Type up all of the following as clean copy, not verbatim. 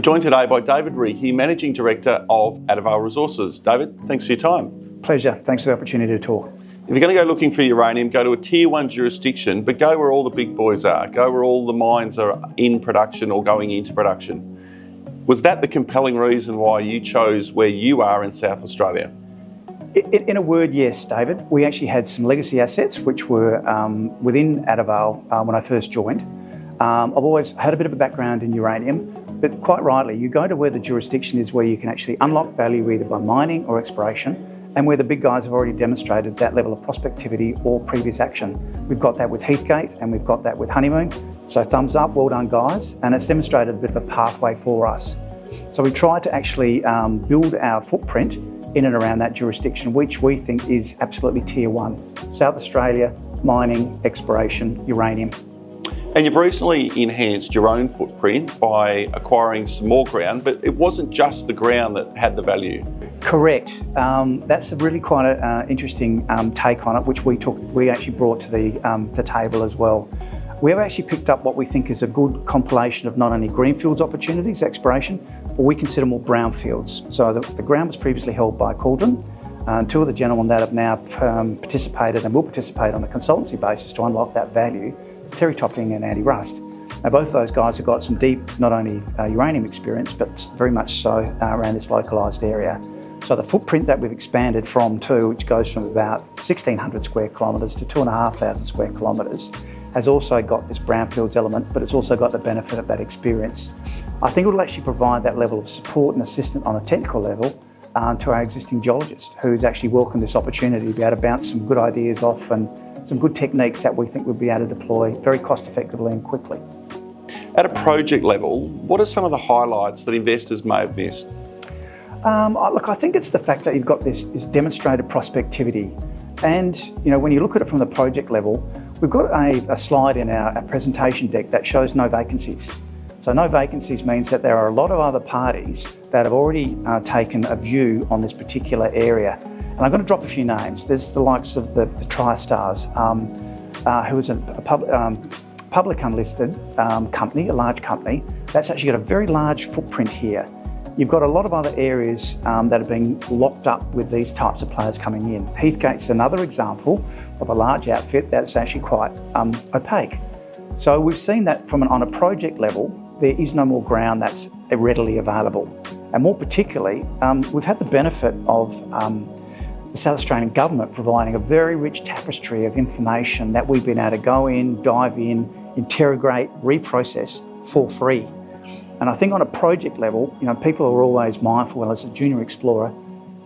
We're joined today by David Riekie, Managing Director of Adavale Resources. David, thanks for your time. Pleasure. Thanks for the opportunity to talk. If you're going to go looking for uranium, go to a Tier 1 jurisdiction, but go where all the big boys are. Go where all the mines are in production or going into production. Was that the compelling reason why you chose where you are in South Australia? In a word, yes, David. We actually had some legacy assets which were within Adavale when I first joined. I've always had a bit of a background in uranium, but quite rightly, you go to where the jurisdiction is where you can actually unlock value either by mining or exploration, and where the big guys have already demonstrated that level of prospectivity or previous action. We've got that with Heathgate and we've got that with Honeymoon. So thumbs up, well done guys, and it's demonstrated a bit of a pathway for us. So we tried to actually build our footprint in and around that jurisdiction, which we think is absolutely Tier 1. South Australia, mining, exploration, uranium. And you've recently enhanced your own footprint by acquiring some more ground, but it wasn't just the ground that had the value. Correct. That's a really quite an interesting take on it, which we actually brought to the table as well. We've actually picked up what we think is a good compilation of not only greenfields opportunities, exploration, but we consider more brownfields. So the ground was previously held by Cauldron. Two of the gentlemen that have now participated and will participate on a consultancy basis to unlock that value, Terry Topping and Andy Rust. Now both of those guys have got some deep, not only uranium experience, but very much so around this localised area. So the footprint that we've expanded from to, which goes from about 1,600 square kilometres to 2,500 square kilometres, has also got this brownfields element, but it's also got the benefit of that experience. I think it will actually provide that level of support and assistance on a technical level to our existing geologist, who's actually welcomed this opportunity to be able to bounce some good ideas off and some good techniques that we think we'll be able to deploy very cost effectively and quickly. At a project level, what are some of the highlights that investors may have missed? Look, I think it's the fact that you've got this demonstrated prospectivity. And when you look at it from the project level, we've got a slide in our presentation deck that shows no vacancies. So no vacancies means that there are a lot of other parties that have already taken a view on this particular area. And I'm going to drop a few names. There's the likes of the TriStars, who is a public unlisted company, a large company, that's actually got a very large footprint here. You've got a lot of other areas that are being locked up with these types of players coming in. Heathgate's another example of a large outfit that's actually quite opaque. So we've seen that on a project level, there is no more ground that's readily available. And more particularly, we've had the benefit of the South Australian government providing a very rich tapestry of information that we've been able to go in, dive in, interrogate, reprocess for free. And I think on a project level, people are always mindful, well, as a junior explorer,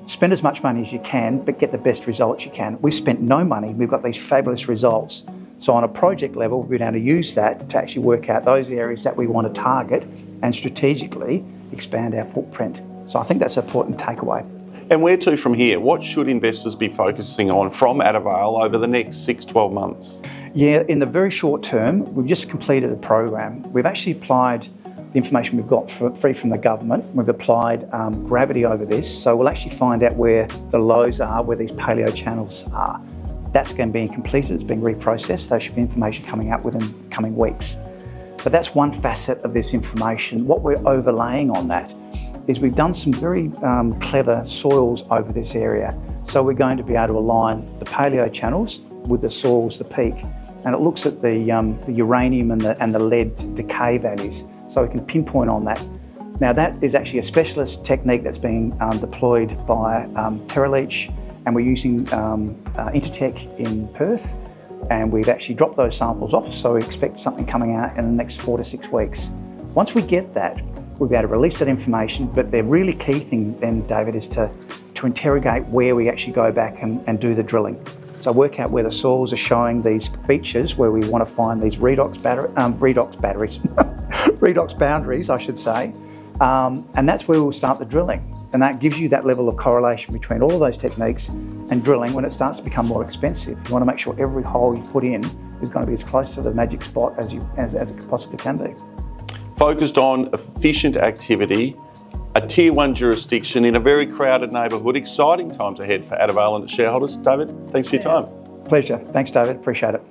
spend as much money as you can, but get the best results you can. We've spent no money, we've got these fabulous results. So on a project level, we've been able to use that to actually work out those areas that we want to target and strategically expand our footprint. So I think that's an important takeaway. And where to from here? What should investors be focusing on from Adavale over the next 6-12 months? Yeah, in the very short term, we've just completed a program. We've actually applied the information we've got free from the government. We've applied gravity over this, so we'll actually find out where the lows are, where these paleo channels are. That's going to be completed, it's being reprocessed. There should be information coming out within coming weeks. But that's one facet of this information. What we're overlaying on that is we've done some very clever soils over this area. So we're going to be able to align the paleo channels with the soils, the peak, and it looks at the uranium and the lead decay values, so we can pinpoint on that. Now that is actually a specialist technique that's being deployed by TerraLeach, and we're using Intertech in Perth, and we've actually dropped those samples off, so we expect something coming out in the next 4 to 6 weeks. Once we get that, we'll be able to release that information, but the really key thing then, David, is to interrogate where we actually go back and do the drilling. So work out where the soils are showing these features where we want to find these redox boundaries, I should say, and that's where we'll start the drilling. And that gives you that level of correlation between all of those techniques and drilling when it starts to become more expensive. You want to make sure every hole you put in is going to be as close to the magic spot as it possibly can be. Focused on efficient activity, a Tier 1 jurisdiction in a very crowded neighbourhood. Exciting times ahead for Adavale and its shareholders. David, thanks for your time. Pleasure. Thanks, David. Appreciate it.